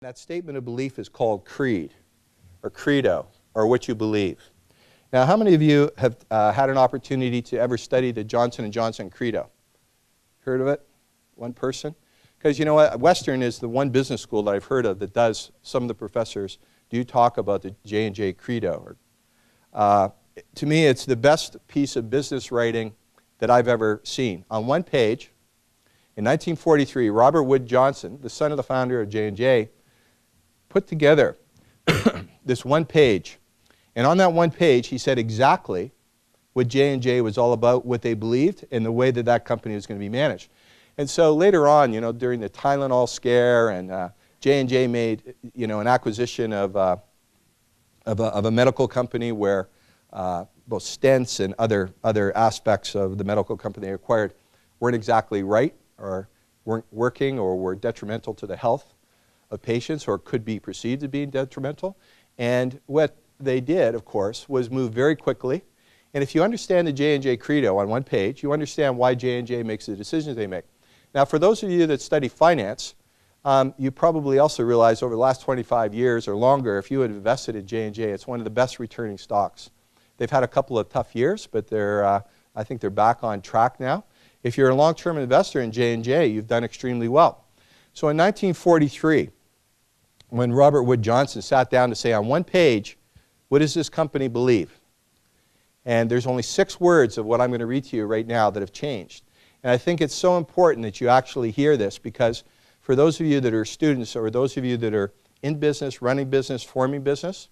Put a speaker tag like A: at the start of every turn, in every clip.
A: That statement of belief is called creed, or credo, or what you believe. Now, how many of you have had an opportunity to ever study the Johnson & Johnson Credo? Heard of it? One person? Because you know what, Western is the one business school that I've heard of that does, some of the professors do talk about the J&J Credo. To me, it's the best piece of business writing that I've ever seen. On one page, in 1943, Robert Wood Johnson, the son of the founder of J&J, put together this one page. And on that one page, he said exactly what J&J was all about, what they believed, and the way that that company was going to be managed. And so later on, you know, during the Tylenol scare, and J&J made, you know, an acquisition of a medical company where both stents and other aspects of the medical company they acquired weren't exactly right, or weren't working, or were detrimental to the health of patients, or could be perceived as being detrimental. And what they did, of course, was move very quickly. And if you understand the J&J Credo on one page, you understand why J&J makes the decisions they make. Now, for those of you that study finance, you probably also realize over the last 25 years or longer, if you had invested in J&J, it's one of the best returning stocks. They've had a couple of tough years, but I think they're back on track now. If you're a long-term investor in J&J, you've done extremely well. So in 1943, when Robert Wood Johnson sat down to say on one page, what does this company believe? And there's only 6 words of what I'm going to read to you right now that have changed. And I think it's so important that you actually hear this, because for those of you that are students, or those of you that are in business, running business, forming business,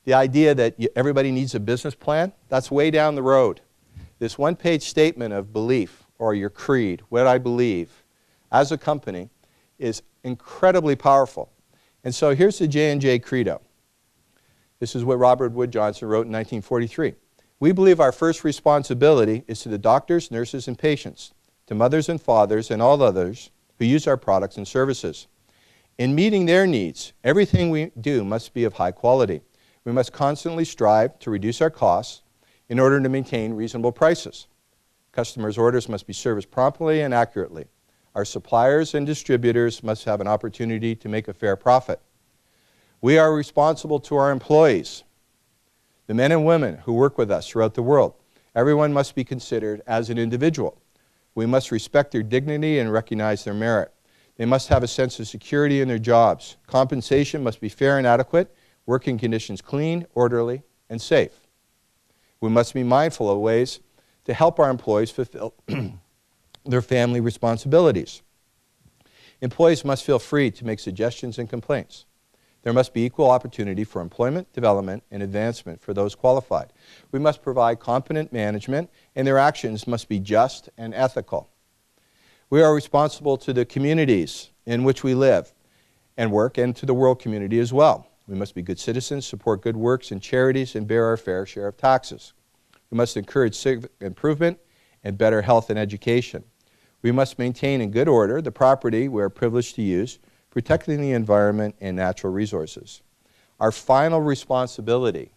A: the idea that everybody needs a business plan, that's way down the road. This one-page statement of belief, or your creed, what I believe as a company, is incredibly powerful. And so here's the J&J Credo. This is what Robert Wood Johnson wrote in 1943. We believe our first responsibility is to the doctors, nurses, and patients, to mothers and fathers and all others who use our products and services. In meeting their needs, everything we do must be of high quality. We must constantly strive to reduce our costs in order to maintain reasonable prices. Customers' orders must be serviced promptly and accurately. Our suppliers and distributors must have an opportunity to make a fair profit. We are responsible to our employees, the men and women who work with us throughout the world. Everyone must be considered as an individual. We must respect their dignity and recognize their merit. They must have a sense of security in their jobs. Compensation must be fair and adequate, working conditions clean, orderly, and safe. We must be mindful of ways to help our employees fulfill their family responsibilities. Employees must feel free to make suggestions and complaints. There must be equal opportunity for employment, development, and advancement for those qualified. We must provide competent management, and their actions must be just and ethical. We are responsible to the communities in which we live and work, and to the world community as well. We must be good citizens, support good works and charities, and bear our fair share of taxes. We must encourage civic improvement and better health and education. We must maintain in good order the property we are privileged to use, protecting the environment and natural resources. Our final responsibility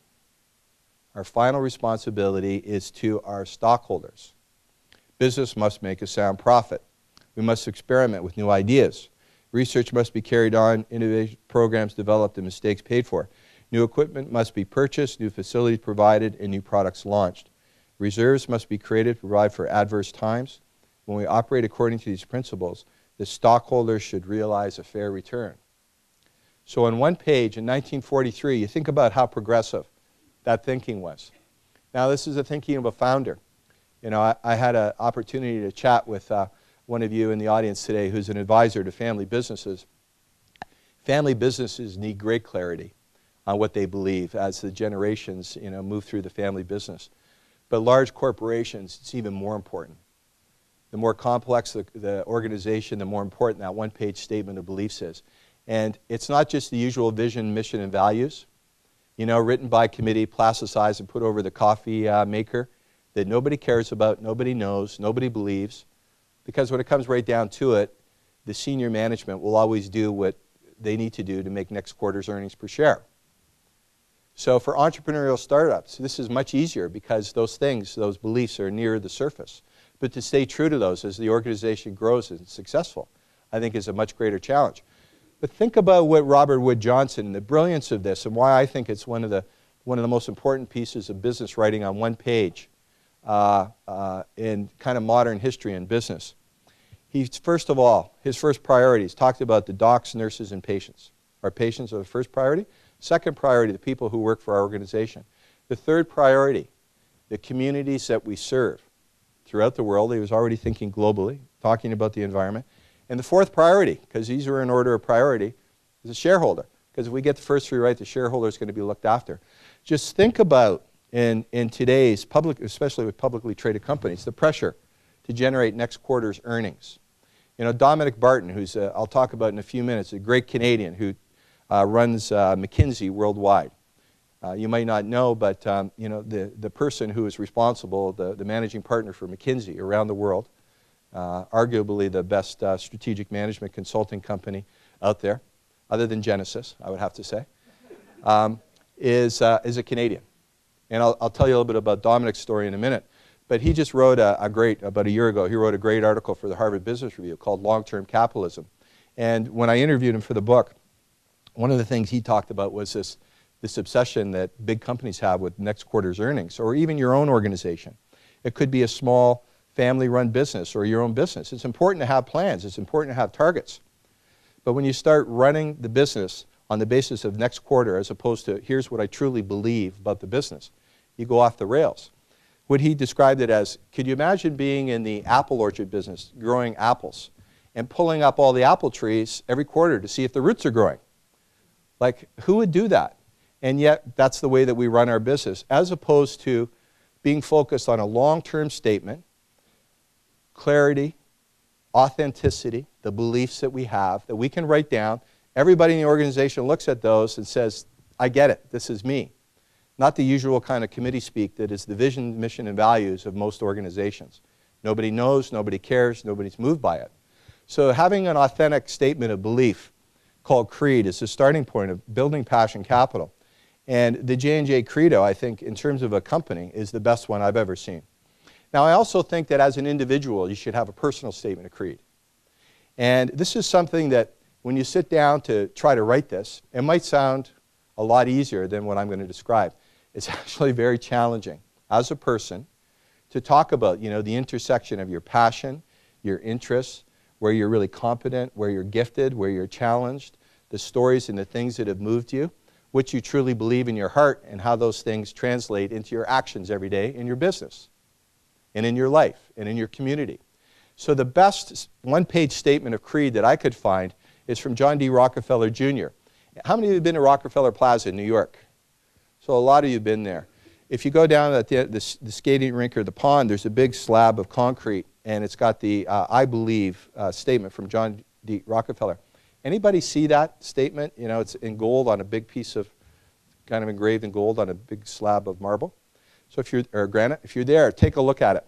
A: is to our stockholders. Business must make a sound profit. We must experiment with new ideas. Research must be carried on, innovation programs developed, and mistakes paid for. New equipment must be purchased, new facilities provided, and new products launched. Reserves must be created to provide for adverse times. When we operate according to these principles, the stockholders should realize a fair return. So on one page in 1943, you think about how progressive that thinking was. Now, this is the thinking of a founder. You know, I had an opportunity to chat with one of you in the audience today who's an advisor to family businesses. Family businesses need great clarity on what they believe as the generations, you know, move through the family business. But large corporations, it's even more important. The more complex the organization, the more important that one-page statement of beliefs is. And it's not just the usual vision, mission, and values, you know, written by committee, plasticized and put over the coffee maker, that nobody cares about, nobody knows, nobody believes. Because when it comes right down to it, the senior management will always do what they need to do to make next quarter's earnings per share. So for entrepreneurial startups, this is much easier because those things, those beliefs are near the surface. But to stay true to those as the organization grows and is successful, I think is a much greater challenge. But think about what Robert Wood Johnson and the brilliance of this and why I think it's one of the most important pieces of business writing on one page in kind of modern history and business. He's, first of all, his first priorities talked about the docs, nurses, and patients. Our patients are the first priority. Second priority, the people who work for our organization. The third priority, the communities that we serve throughout the world. He was already thinking globally, talking about the environment. And the fourth priority, because these are in order of priority, is the shareholder. Because if we get the first three right, the shareholder is going to be looked after. Just think about, in today's public, especially with publicly traded companies, the pressure to generate next quarter's earnings. You know, Dominic Barton, who's, I'll talk about in a few minutes, a great Canadian who runs McKinsey worldwide. You might not know, but you know, the person who is responsible, the managing partner for McKinsey around the world, arguably the best strategic management consulting company out there, other than Genesis, I would have to say, is a Canadian. And I'll tell you a little bit about Dominic's story in a minute. But he just wrote about a year ago, he wrote a great article for the Harvard Business Review called Long-Term Capitalism. And when I interviewed him for the book, one of the things he talked about was this obsession that big companies have with next quarter's earnings, or even your own organization. It could be a small family-run business or your own business. It's important to have plans. It's important to have targets. But when you start running the business on the basis of next quarter as opposed to here's what I truly believe about the business, you go off the rails. What he described it as, could you imagine being in the apple orchard business, growing apples, and pulling up all the apple trees every quarter to see if the roots are growing? Like, who would do that? And yet, that's the way that we run our business, as opposed to being focused on a long-term statement, clarity, authenticity, the beliefs that we have, that we can write down. Everybody in the organization looks at those and says, I get it, this is me. Not the usual kind of committee speak that is the vision, mission, and values of most organizations. Nobody knows, nobody cares, nobody's moved by it. So having an authentic statement of belief called CREED is the starting point of building passion capital. And the J&J Credo, I think, in terms of a company, is the best one I've ever seen. Now, I also think that as an individual, you should have a personal statement of CREED. And this is something that when you sit down to try to write this, it might sound a lot easier than what I'm going to describe. It's actually very challenging as a person to talk about, you know, the intersection of your passion, your interests, where you're really competent, where you're gifted, where you're challenged, the stories and the things that have moved you, what you truly believe in your heart, and how those things translate into your actions every day in your business and in your life and in your community. So the best one-page statement of CREED that I could find is from John D. Rockefeller Jr. How many of you have been to Rockefeller Plaza in New York? So a lot of you have been there. If you go down at the skating rink or the pond, there's a big slab of concrete, and it's got the I believe statement from John D. Rockefeller. Anybody see that statement? You know, it's in gold on a big piece of, kind of engraved in gold on a big slab of marble. So if you're, or granite, if you're there, take a look at it.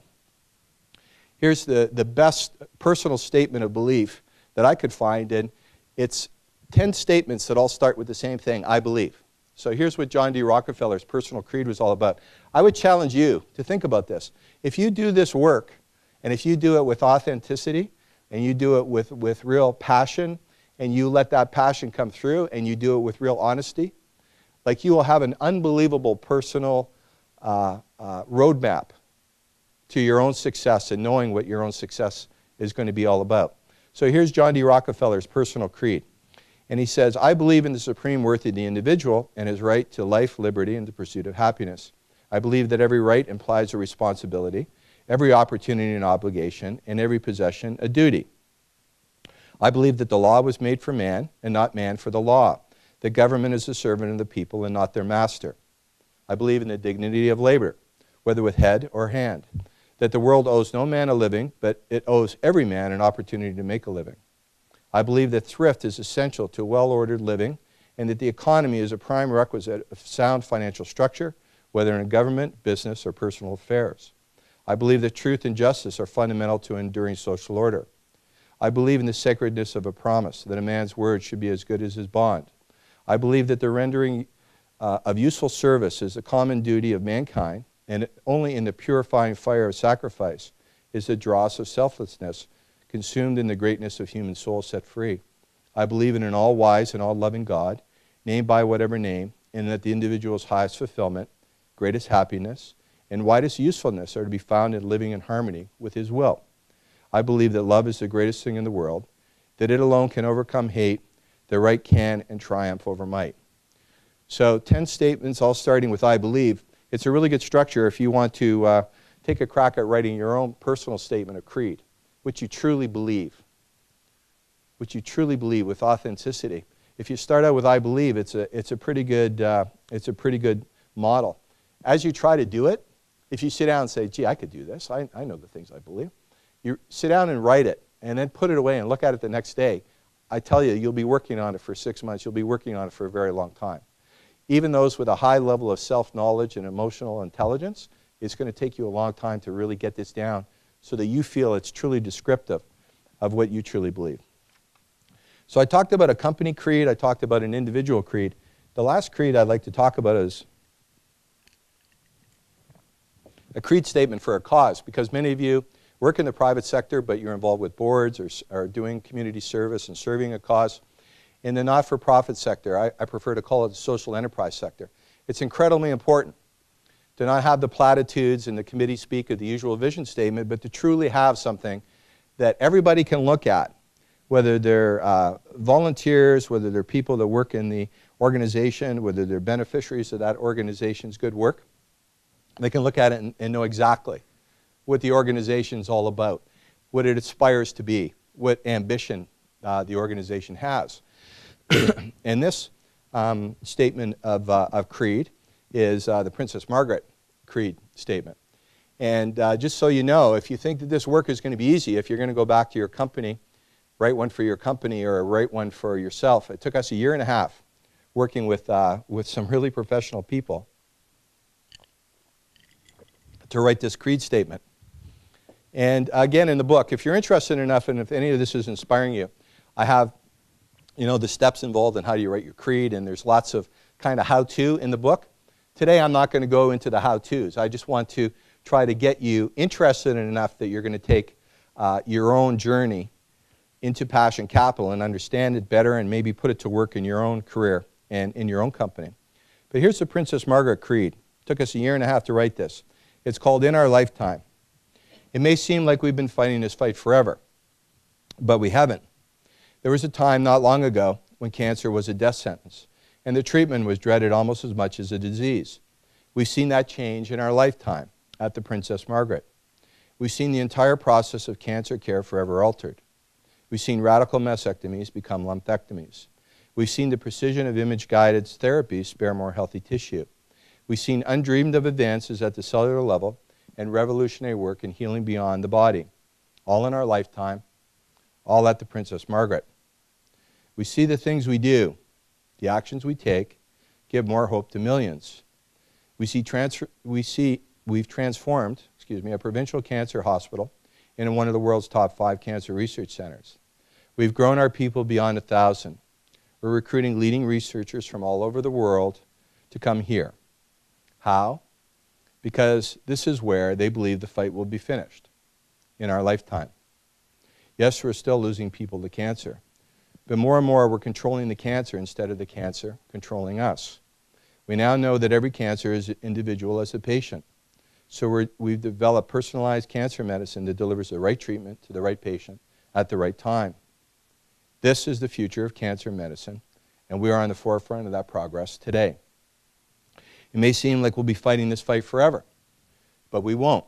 A: Here's the best personal statement of belief that I could find, and it's 10 statements that all start with the same thing, I believe. So here's what John D. Rockefeller's personal creed was all about. I would challenge you to think about this. If you do this work, and if you do it with authenticity, and you do it with real passion, and you let that passion come through, and you do it with real honesty, like you will have an unbelievable personal roadmap to your own success and knowing what your own success is going to be all about. So here's John D. Rockefeller's personal creed. And he says, I believe in the supreme worth of the individual and his right to life, liberty, and the pursuit of happiness. I believe that every right implies a responsibility, every opportunity an obligation, and every possession a duty. I believe that the law was made for man and not man for the law. That government is the servant of the people and not their master. I believe in the dignity of labor, whether with head or hand. That the world owes no man a living, but it owes every man an opportunity to make a living. I believe that thrift is essential to well-ordered living and that the economy is a prime requisite of sound financial structure, whether in government, business, or personal affairs. I believe that truth and justice are fundamental to enduring social order. I believe in the sacredness of a promise, that a man's word should be as good as his bond. I believe that the rendering of useful service is a common duty of mankind, and only in the purifying fire of sacrifice is the dross of selflessness consumed in the greatness of human soul set free. I believe in an all-wise and all-loving God, named by whatever name, and that the individual's highest fulfillment, greatest happiness, and widest usefulness are to be found in living in harmony with His will. I believe that love is the greatest thing in the world, that it alone can overcome hate, that right can and triumph over might. So 10 statements, all starting with I believe. It's a really good structure if you want to take a crack at writing your own personal statement of creed, which you truly believe, with authenticity. If you start out with I believe, it's a pretty good model. As you try to do it, if you sit down and say, gee, I could do this, I know the things I believe, you sit down and write it, and then put it away and look at it the next day. I tell you, you'll be working on it for 6 months. You'll be working on it for a very long time. Even those with a high level of self-knowledge and emotional intelligence, it's going to take you a long time to really get this down so that you feel it's truly descriptive of what you truly believe. So I talked about a company creed. I talked about an individual creed. The last creed I'd like to talk about is a creed statement for a cause, because many of you work in the private sector, but you're involved with boards or doing community service and serving a cause. In the not-for-profit sector, I prefer to call it the social enterprise sector. It's incredibly important to not have the platitudes and the committee speak of the usual vision statement, but to truly have something that everybody can look at, whether they're volunteers, whether they're people that work in the organization, whether they're beneficiaries of that organization's good work. They can look at it and know exactly what the organization's all about, what it aspires to be, what ambition the organization has. And this statement of creed is the Princess Margaret Creed statement. And just so you know, if you think that this work is going to be easy, if you're going to go back to your company, write one for your company or write one for yourself. It took us a year and a half working with some really professional people to write this creed statement. And again, in the book, if you're interested enough and if any of this is inspiring you, I have, the steps involved in how do you write your creed, and there's lots of kind of how-to in the book. Today, I'm not going to go into the how-tos. I just want to try to get you interested enough that you're going to take your own journey into Passion Capital and understand it better and maybe put it to work in your own career and in your own company. But here's the Princess Margaret Creed. It took us a year and a half to write this. It's called In Our Lifetime. It may seem like we've been fighting this fight forever, but we haven't. There was a time not long ago when cancer was a death sentence, and the treatment was dreaded almost as much as the disease. We've seen that change in our lifetime at the Princess Margaret. We've seen the entire process of cancer care forever altered. We've seen radical mastectomies become lumpectomies. We've seen the precision of image-guided therapies spare more healthy tissue. We've seen undreamed of advances at the cellular level and revolutionary work in healing beyond the body, all in our lifetime, all at the Princess Margaret. We see the things we do, the actions we take, give more hope to millions. We've transformed, a provincial cancer hospital into one of the world's top 5 cancer research centers. We've grown our people beyond 1,000. We're recruiting leading researchers from all over the world to come here. How? Because this is where they believe the fight will be finished, in our lifetime. Yes, we're still losing people to cancer, but more and more we're controlling the cancer instead of the cancer controlling us. We now know that every cancer is individual as a patient. So we've developed personalized cancer medicine that delivers the right treatment to the right patient at the right time. This is the future of cancer medicine, and we are on the forefront of that progress today. It may seem like we'll be fighting this fight forever, but we won't,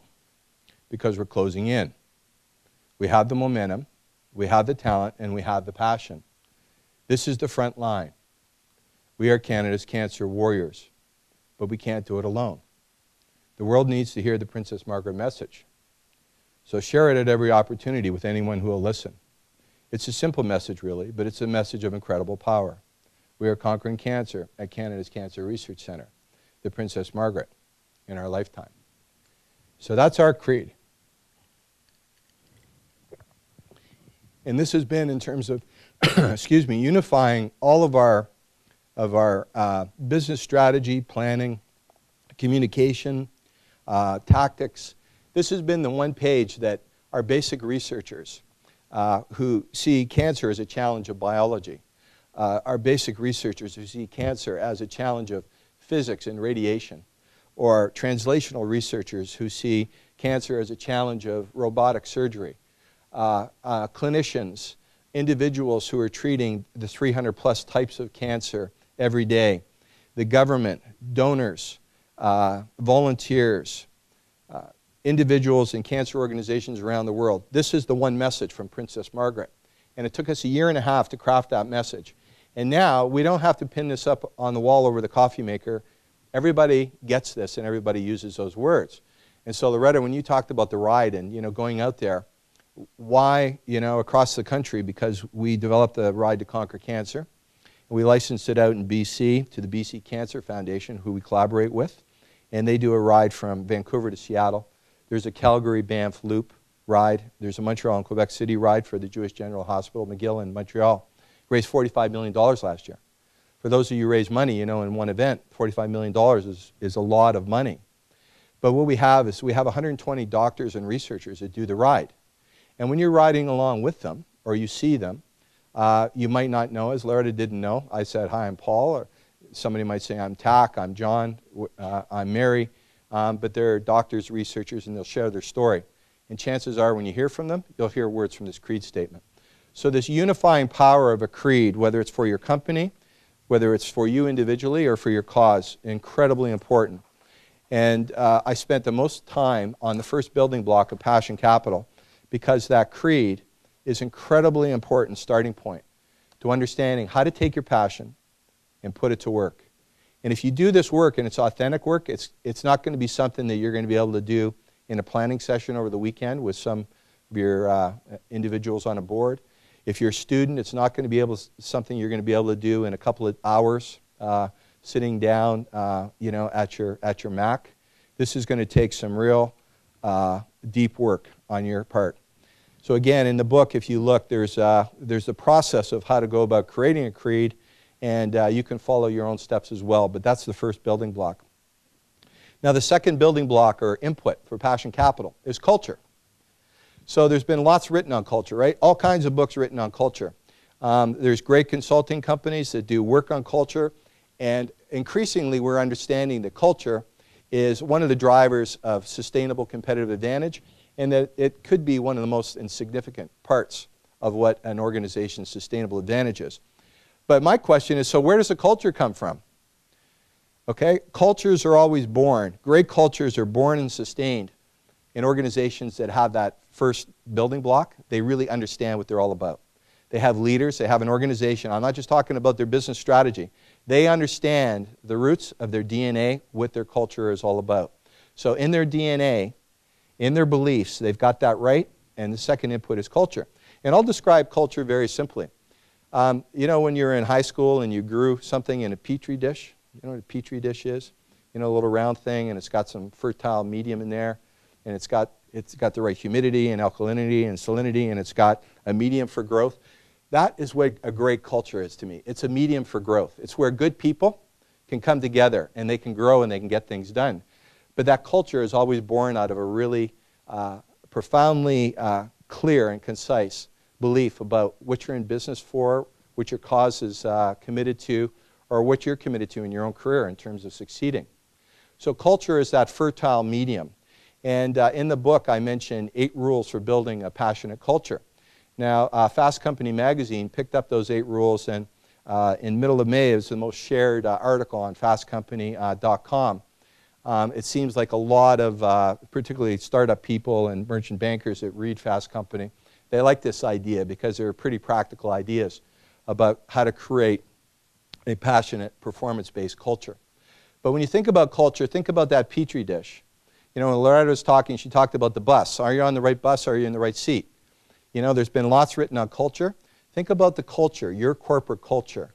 A: because we're closing in. We have the momentum, we have the talent, and we have the passion. This is the front line. We are Canada's cancer warriors, but we can't do it alone. The world needs to hear the Princess Margaret message. So share it at every opportunity with anyone who will listen. It's a simple message, really, but it's a message of incredible power. We are conquering cancer at Canada's Cancer Research Centre, the Princess Margaret, in our lifetime. So that's our creed. And this has been in terms of, unifying all of our business strategy, planning, communication, tactics. This has been the one page that our basic researchers who see cancer as a challenge of biology, our basic researchers who see cancer as a challenge of physics and radiation, or translational researchers who see cancer as a challenge of robotic surgery, clinicians, individuals who are treating the 300 plus types of cancer every day, the government, donors, volunteers, individuals and cancer organizations around the world. This is the one message from Princess Margaret. And it took us a year and a half to craft that message. And now we don't have to pin this up on the wall over the coffee maker. Everybody gets this and everybody uses those words. And so Loretta, when you talked about the ride and going out there, why across the country? Because we developed the Ride to Conquer Cancer. We licensed it out in BC to the BC Cancer Foundation, who we collaborate with. And they do a ride from Vancouver to Seattle. There's a Calgary-Banff Loop ride. There's a Montreal and Quebec City ride for the Jewish General Hospital, McGill in Montreal. Raised $45 million last year. For those of you who raise money, in one event, $45 million is a lot of money. But what we have is we have 120 doctors and researchers that do the ride. And when you're riding along with them, or you see them, you might not know, as Loretta didn't know. I said, hi, I'm Paul, or somebody might say, I'm Tack, I'm John, I'm Mary. But they're doctors, researchers, and they'll share their story. And chances are when you hear from them, you'll hear words from this creed statement. So this unifying power of a creed, whether it's for your company, whether it's for you individually or for your cause, incredibly important. And I spent the most time on the first building block of Passion Capital because that creed is incredibly important starting point to understanding how to take your passion and put it to work. And if you do this work and it's authentic work, it's not going to be something that you're going to be able to do in a planning session over the weekend with some of your individuals on a board. If you're a student, it's not going to be something you're going to be able to do in a couple of hours sitting down at your Mac. This is going to take some real deep work on your part. So again, in the book, if you look, there's a process of how to go about creating a creed, and you can follow your own steps as well, but that's the first building block. Now the second building block or input for Passion Capital is culture. So there's been lots written on culture, right? All kinds of books written on culture. There's great consulting companies that do work on culture, and increasingly we're understanding that culture is one of the drivers of sustainable competitive advantage, and that it could be one of the most insignificant parts of what an organization's sustainable advantage is. But my question is, so where does the culture come from? Okay, cultures are always born. Great cultures are born and sustained in organizations that have that first building block. They really understand what they're all about. They have leaders, they have an organization. I'm not just talking about their business strategy. They understand the roots of their DNA, what their culture is all about. So in their DNA, in their beliefs, they've got that right, and the second input is culture. And I'll describe culture very simply. When you're in high school and you grew something in a Petri dish, you know what a Petri dish is? A little round thing, and it's got some fertile medium in there, and it's got the right humidity and alkalinity and salinity, and it's got a medium for growth. That is what a great culture is to me. It's a medium for growth. It's where good people can come together, and they can grow, and they can get things done. But that culture is always born out of a really profoundly clear and concise belief about what you're in business for, what your cause is committed to, or what you're committed to in your own career in terms of succeeding. So culture is that fertile medium. And in the book, I mentioned 8 rules for building a passionate culture. Now, Fast Company magazine picked up those 8 rules, and in middle of May, it was the most shared article on fastcompany.com. It seems like a lot of, particularly startup people and merchant bankers that read Fast Company, they like this idea because they're pretty practical ideas about how to create a passionate, performance-based culture. But when you think about culture, think about that Petri dish. When Loretta was talking, she talked about the bus. Are you on the right bus? Are you in the right seat? There's been lots written on culture. Think about the culture, your corporate culture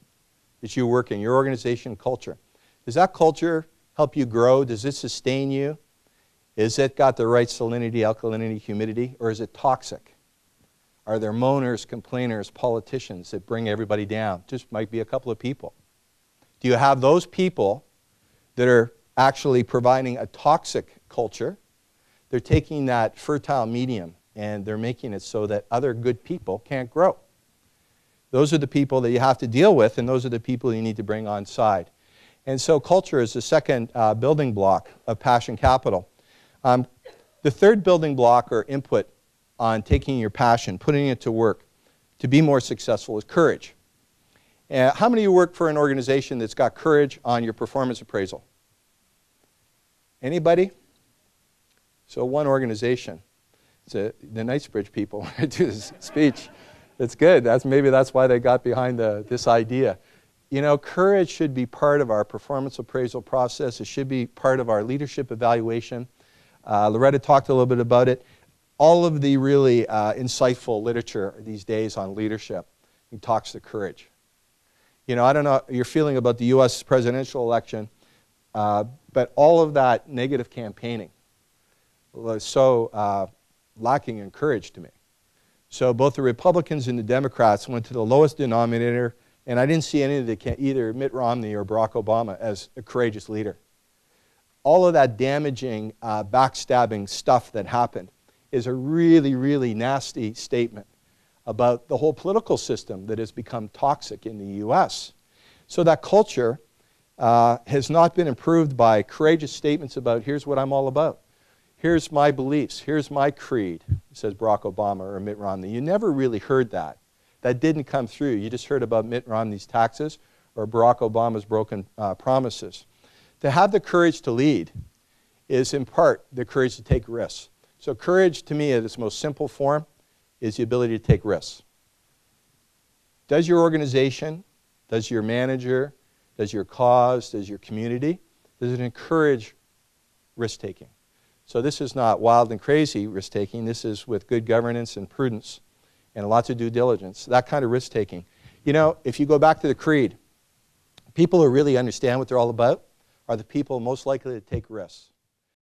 A: that you work in, your organization culture. Does that culture help you grow? Does it sustain you? Is it got the right salinity, alkalinity, humidity, or is it toxic? Are there moaners, complainers, politicians that bring everybody down? Just might be a couple of people. Do you have those people that are actually providing a toxic culture? They're taking that fertile medium and they're making it so that other good people can't grow. Those are the people that you have to deal with, and those are the people you need to bring on side. And so culture is the second building block of passion capital. The third building block or input on taking your passion, putting it to work to be more successful is courage. How many of you work for an organization that's got courage on your performance appraisal? Anybody? So one organization. It's the Knightsbridge people when I do this speech. It's good. Maybe that's why they got behind this idea. You know, courage should be part of our performance appraisal process. It should be part of our leadership evaluation. Loretta talked a little bit about it. All of the really insightful literature these days on leadership talks to courage. You know, I don't know your feeling about the U.S. presidential election, but all of that negative campaigning was so lacking in courage to me. So both the Republicans and the Democrats went to the lowest denominator, and I didn't see any of either Mitt Romney or Barack Obama as a courageous leader. All of that damaging, backstabbing stuff that happened is a really, really nasty statement about the whole political system that has become toxic in the U.S. So that culture has not been improved by courageous statements about, here's what I'm all about. Here's my beliefs. Here's my creed, says Barack Obama or Mitt Romney. You never really heard that. That didn't come through. You just heard about Mitt Romney's taxes or Barack Obama's broken promises. To have the courage to lead is in part the courage to take risks. So courage to me at its most simple form is the ability to take risks. Does your organization, does your manager, does your cause, does your community, does it encourage risk-taking? So this is not wild and crazy risk-taking. This is with good governance and prudence and lots of due diligence, that kind of risk-taking. You know, if you go back to the creed, people who really understand what they're all about are the people most likely to take risks.